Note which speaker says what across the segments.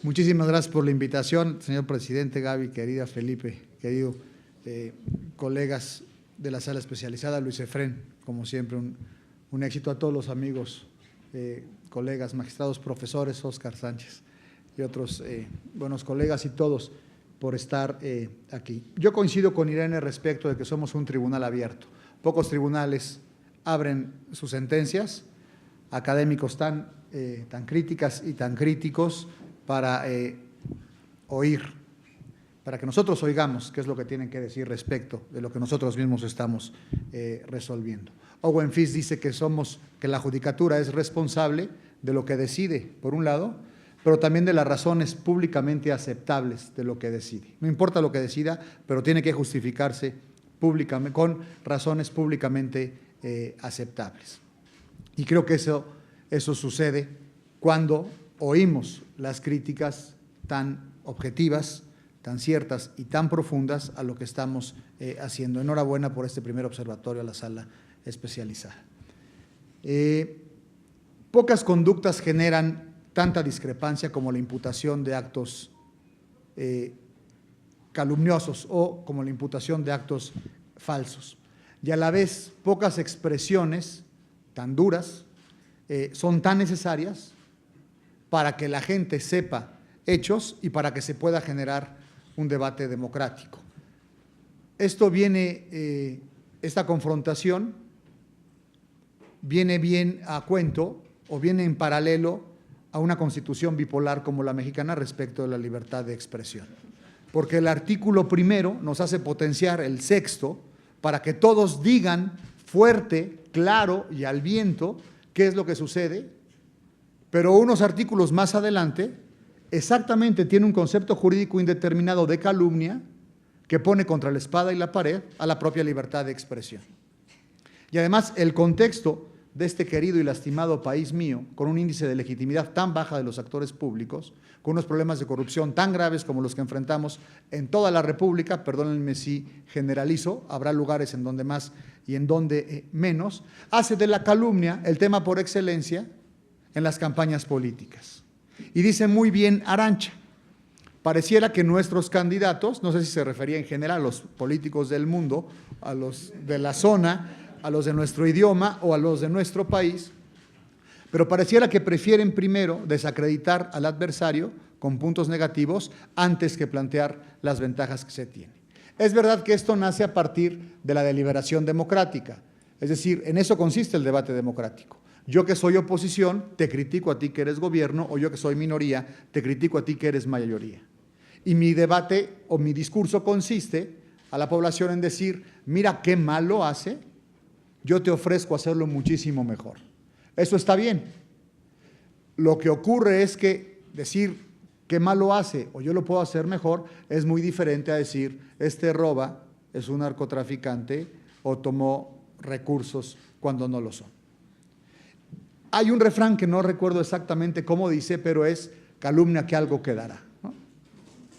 Speaker 1: Muchísimas gracias por la invitación, señor presidente, Gaby, querida Felipe, querido colegas de la sala especializada, Luis Efrén, como siempre, un éxito a todos los amigos, colegas, magistrados, profesores, Óscar Sánchez y otros buenos colegas y todos por estar aquí. Yo coincido con Irene respecto de que somos un tribunal abierto. Pocos tribunales abren sus sentencias, académicos tan críticas y tan críticos para oír, para que nosotros oigamos qué es lo que tienen que decir respecto de lo que nosotros mismos estamos resolviendo. Owen Fitz dice que la judicatura es responsable de lo que decide, por un lado, pero también de las razones públicamente aceptables de lo que decide. No importa lo que decida, pero tiene que justificarse públicamente, con razones públicamente aceptables. Y creo que eso sucede cuando oímos las críticas tan objetivas, tan ciertas y tan profundas a lo que estamos haciendo. Enhorabuena por este primer observatorio a la sala especializada. Pocas conductas generan tanta discrepancia como la imputación de actos calumniosos o como la imputación de actos falsos. Y a la vez, pocas expresiones tan duras son tan necesarias para que la gente sepa hechos y para que se pueda generar un debate democrático. Esta confrontación viene bien a cuento o viene en paralelo a una constitución bipolar como la mexicana respecto de la libertad de expresión. Porque el artículo primero nos hace potenciar el sexto para que todos digan fuerte, claro y al viento qué es lo que sucede, pero unos artículos más adelante exactamente tiene un concepto jurídico indeterminado de calumnia que pone contra la espada y la pared a la propia libertad de expresión. Y además el contexto de este querido y lastimado país mío, con un índice de legitimidad tan baja de los actores públicos, con unos problemas de corrupción tan graves como los que enfrentamos en toda la República, perdónenme si generalizo, habrá lugares en donde más y en donde menos, hace de la calumnia el tema por excelencia en las campañas políticas. Y dice muy bien Arantxa, pareciera que nuestros candidatos, no sé si se refería en general a los políticos del mundo, a los de la zona, a los de nuestro idioma o a los de nuestro país, pero pareciera que prefieren primero desacreditar al adversario con puntos negativos antes que plantear las ventajas que se tienen. Es verdad que esto nace a partir de la deliberación democrática, es decir, en eso consiste el debate democrático. Yo que soy oposición, te critico a ti que eres gobierno, o yo que soy minoría, te critico a ti que eres mayoría. Y mi debate o mi discurso consiste a la población en decir, mira qué mal lo hace, yo te ofrezco hacerlo muchísimo mejor. Eso está bien. Lo que ocurre es que decir qué mal lo hace o yo lo puedo hacer mejor es muy diferente a decir, este roba, es un narcotraficante o tomó recursos cuando no lo son. Hay un refrán que no recuerdo exactamente cómo dice, pero es calumnia que algo quedará, ¿no?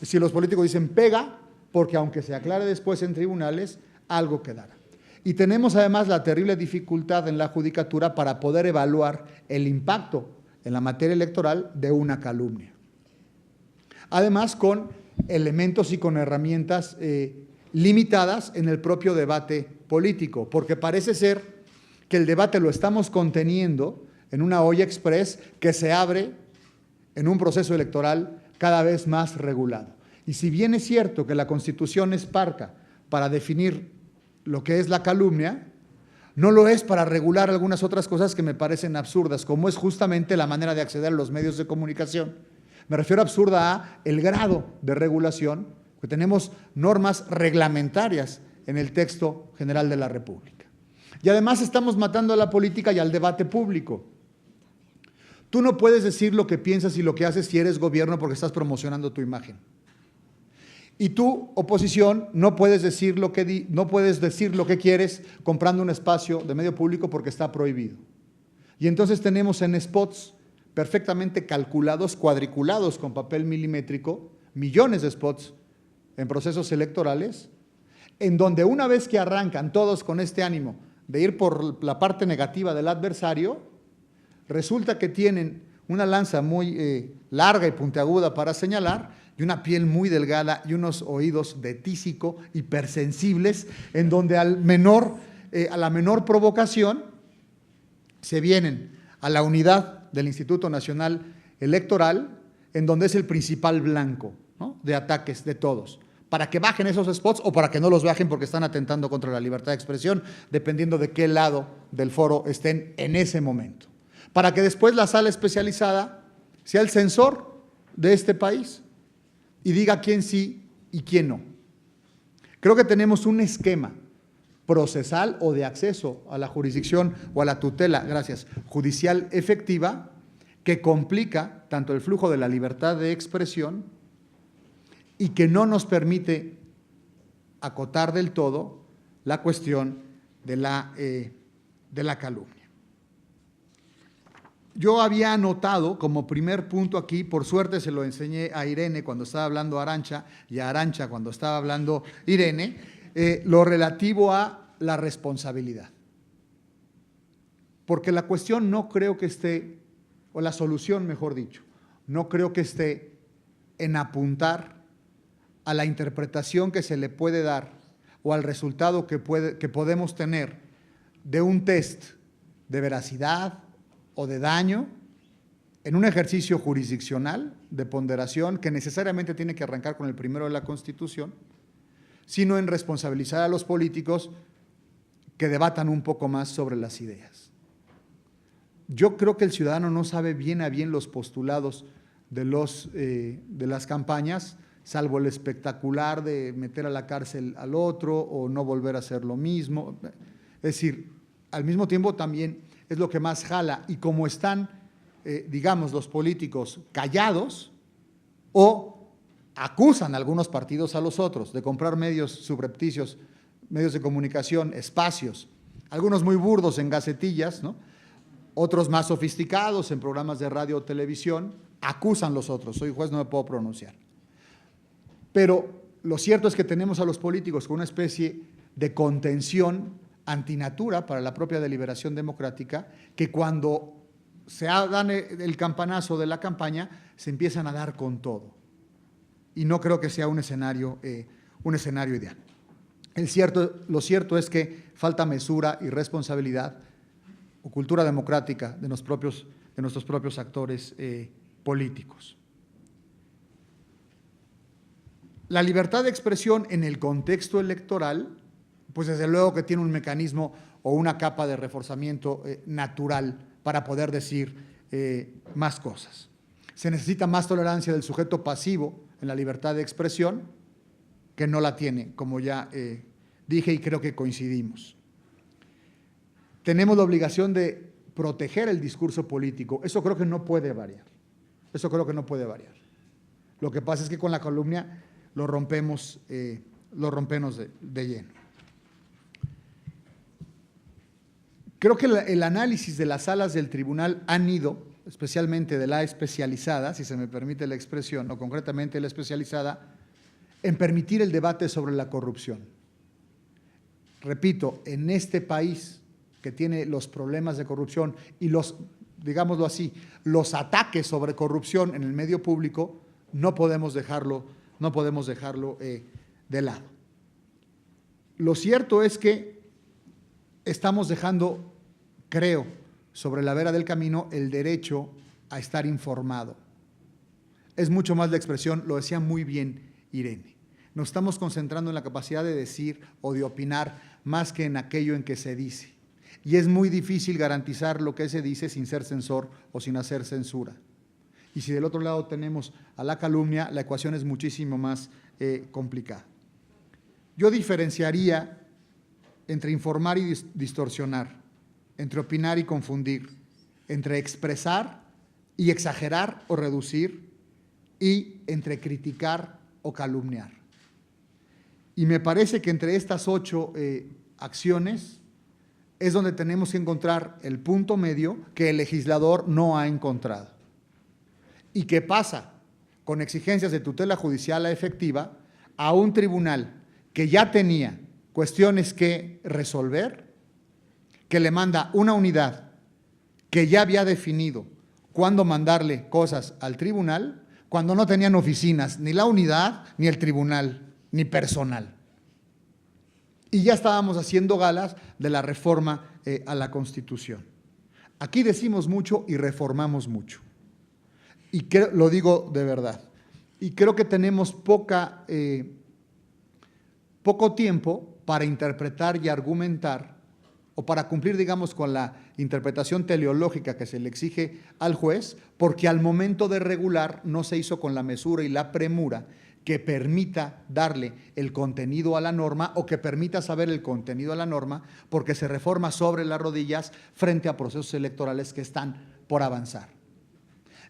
Speaker 1: Si los políticos dicen pega, porque aunque se aclare después en tribunales, algo quedará. Y tenemos además la terrible dificultad en la judicatura para poder evaluar el impacto en la materia electoral de una calumnia. Además, con elementos y con herramientas limitadas en el propio debate político, porque parece ser que el debate lo estamos conteniendo en una olla express que se abre en un proceso electoral cada vez más regulado. Y si bien es cierto que la Constitución es parca para definir lo que es la calumnia, no lo es para regular algunas otras cosas que me parecen absurdas, como es justamente la manera de acceder a los medios de comunicación. Me refiero absurda a el grado de regulación, que tenemos normas reglamentarias en el texto general de la República. Y además estamos matando a la política y al debate público. Tú no puedes decir lo que piensas y lo que haces si eres gobierno porque estás promocionando tu imagen. Y tú, oposición, no puedes decir lo que quieres comprando un espacio de medio público porque está prohibido. Y entonces tenemos en spots perfectamente calculados, cuadriculados con papel milimétrico, millones de spots en procesos electorales, en donde una vez que arrancan todos con este ánimo de ir por la parte negativa del adversario, resulta que tienen una lanza muy larga y puntiaguda para señalar, y una piel muy delgada y unos oídos de tísico, hipersensibles, en donde a la menor provocación se vienen a la unidad del Instituto Nacional Electoral, en donde es el principal blanco, ¿no?, de ataques de todos, para que bajen esos spots o para que no los bajen porque están atentando contra la libertad de expresión, dependiendo de qué lado del foro estén en ese momento. Para que después la sala especializada sea el censor de este país y diga quién sí y quién no. Creo que tenemos un esquema procesal o de acceso a la jurisdicción o a la tutela, judicial efectiva, que complica tanto el flujo de la libertad de expresión y que no nos permite acotar del todo la cuestión de la calumnia. Yo había anotado como primer punto aquí, por suerte se lo enseñé a Irene cuando estaba hablando Arantxa y a Arantxa cuando estaba hablando Irene, lo relativo a la responsabilidad. Porque la cuestión no creo que esté, o la solución mejor dicho, no creo que esté en apuntar a la interpretación que se le puede dar o al resultado que podemos tener de un test de veracidad o de daño en un ejercicio jurisdiccional de ponderación que necesariamente tiene que arrancar con el primero de la Constitución, sino en responsabilizar a los políticos que debatan un poco más sobre las ideas. Yo creo que el ciudadano no sabe bien a bien los postulados de las campañas, salvo el espectacular de meter a la cárcel al otro o no volver a hacer lo mismo. Es decir, al mismo tiempo también es lo que más jala, y como están, digamos, los políticos callados o acusan a algunos partidos a los otros de comprar medios subrepticios, medios de comunicación, espacios, algunos muy burdos en gacetillas, ¿no?, otros más sofisticados en programas de radio o televisión, acusan los otros. Soy juez, no me puedo pronunciar. Pero lo cierto es que tenemos a los políticos con una especie de contención antinatura para la propia deliberación democrática, que cuando se dan el campanazo de la campaña, se empiezan a dar con todo. Y no creo que sea un escenario ideal. Lo cierto es que falta mesura y responsabilidad o cultura democrática de nuestros propios actores políticos. La libertad de expresión en el contexto electoral, pues desde luego que tiene un mecanismo o una capa de reforzamiento natural para poder decir más cosas. Se necesita más tolerancia del sujeto pasivo en la libertad de expresión, que no la tiene, como ya dije, y creo que coincidimos. Tenemos la obligación de proteger el discurso político. Eso creo que no puede variar. Lo que pasa es que con la calumnia lo rompemos de lleno. Creo que el análisis de las salas del tribunal han ido, especialmente de la especializada, si se me permite la expresión, o concretamente la especializada, en permitir el debate sobre la corrupción. Repito, en este país que tiene los problemas de corrupción y digámoslo así, los ataques sobre corrupción en el medio público, no podemos dejarlo de lado. Lo cierto es que estamos dejando, creo, sobre la vera del camino el derecho a estar informado. Es mucho más la expresión, lo decía muy bien Irene. Nos estamos concentrando en la capacidad de decir o de opinar más que en aquello en que se dice. Y es muy difícil garantizar lo que se dice sin ser censor o sin hacer censura. Y si del otro lado tenemos a la calumnia, la ecuación es muchísimo más complicada. Yo diferenciaría entre informar y distorsionar, entre opinar y confundir, entre expresar y exagerar o reducir, y entre criticar o calumniar. Y me parece que entre estas 8 acciones es donde tenemos que encontrar el punto medio que el legislador no ha encontrado. ¿Y qué pasa? Con exigencias de tutela judicial efectiva a un tribunal que ya tenía cuestiones que resolver, que le manda una unidad que ya había definido cuándo mandarle cosas al tribunal, cuando no tenían oficinas, ni la unidad, ni el tribunal, ni personal. Y ya estábamos haciendo galas de la reforma a la Constitución. Aquí decimos mucho y reformamos mucho. Y lo digo de verdad. Y creo que tenemos poco tiempo para interpretar y argumentar, o para cumplir, digamos, con la interpretación teleológica que se le exige al juez, porque al momento de regular no se hizo con la mesura y la premura que permita darle el contenido a la norma o que permita saber el contenido a la norma, porque se reforma sobre las rodillas frente a procesos electorales que están por avanzar.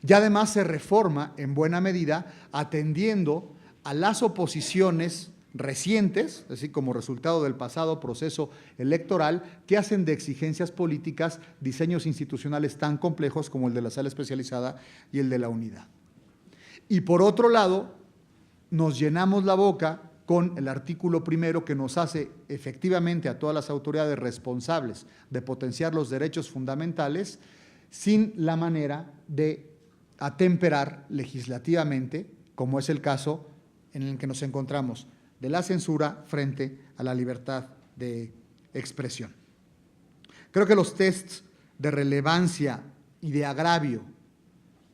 Speaker 1: Y además se reforma en buena medida atendiendo a las oposiciones recientes, es decir, como resultado del pasado proceso electoral, que hacen de exigencias políticas diseños institucionales tan complejos como el de la sala especializada y el de la unidad. Y por otro lado, nos llenamos la boca con el artículo primero que nos hace efectivamente a todas las autoridades responsables de potenciar los derechos fundamentales sin la manera de atemperar legislativamente, como es el caso en el que nos encontramos, de la censura frente a la libertad de expresión. Creo que los tests de relevancia y de agravio,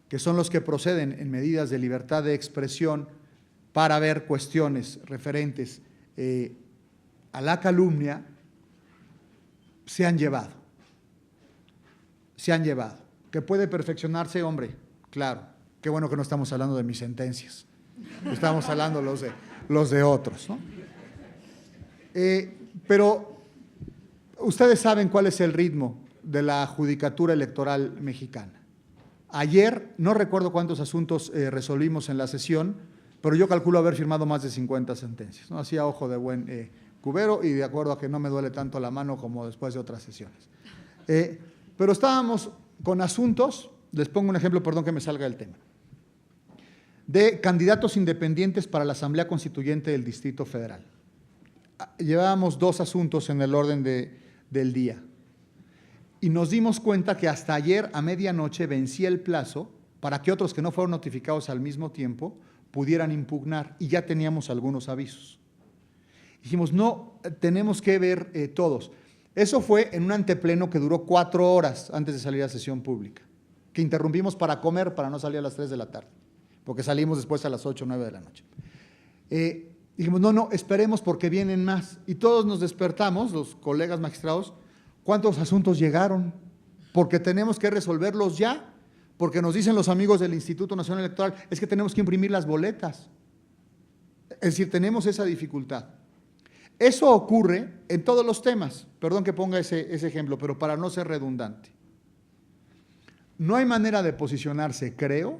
Speaker 1: que son los que proceden en medidas de libertad de expresión para ver cuestiones referentes a la calumnia, se han llevado. ¿Que puede perfeccionarse? Hombre, claro. Qué bueno que no estamos hablando de mis sentencias. Estamos hablando los de otros, ¿no? Pero ustedes saben cuál es el ritmo de la judicatura electoral mexicana. Ayer, no recuerdo cuántos asuntos resolvimos en la sesión, pero yo calculo haber firmado más de 50 sentencias, ¿no? Así a ojo de buen cubero y de acuerdo a que no me duele tanto la mano como después de otras sesiones. Pero estábamos con asuntos, les pongo un ejemplo, perdón que me salga del tema, de candidatos independientes para la Asamblea Constituyente del Distrito Federal. Llevábamos 2 asuntos en el orden del día y nos dimos cuenta que hasta ayer a medianoche vencía el plazo para que otros que no fueron notificados al mismo tiempo pudieran impugnar y ya teníamos algunos avisos. Dijimos, no, tenemos que ver todos. Eso fue en un antepleno que duró 4 horas antes de salir a sesión pública, que interrumpimos para comer, para no salir a las 3 de la tarde, porque salimos después a las 8 o 9 de la noche. Dijimos, no, esperemos porque vienen más. Y todos nos despertamos, los colegas magistrados, ¿cuántos asuntos llegaron? Porque tenemos que resolverlos ya. Porque nos dicen los amigos del Instituto Nacional Electoral, es que tenemos que imprimir las boletas. Es decir, tenemos esa dificultad. Eso ocurre en todos los temas. Perdón que ponga ese ejemplo, pero para no ser redundante. No hay manera de posicionarse, creo,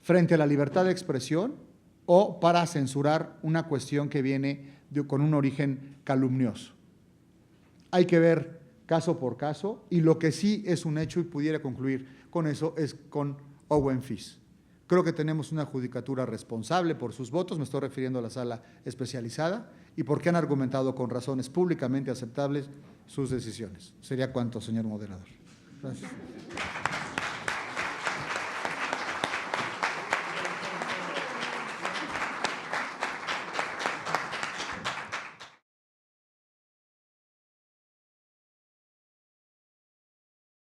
Speaker 1: frente a la libertad de expresión o para censurar una cuestión que viene con un origen calumnioso. Hay que ver caso por caso y lo que sí es un hecho y pudiera concluir con eso es con Owen Fis. Creo que tenemos una judicatura responsable por sus votos, me estoy refiriendo a la sala especializada, y porque han argumentado con razones públicamente aceptables sus decisiones. Sería cuanto, señor moderador. Gracias.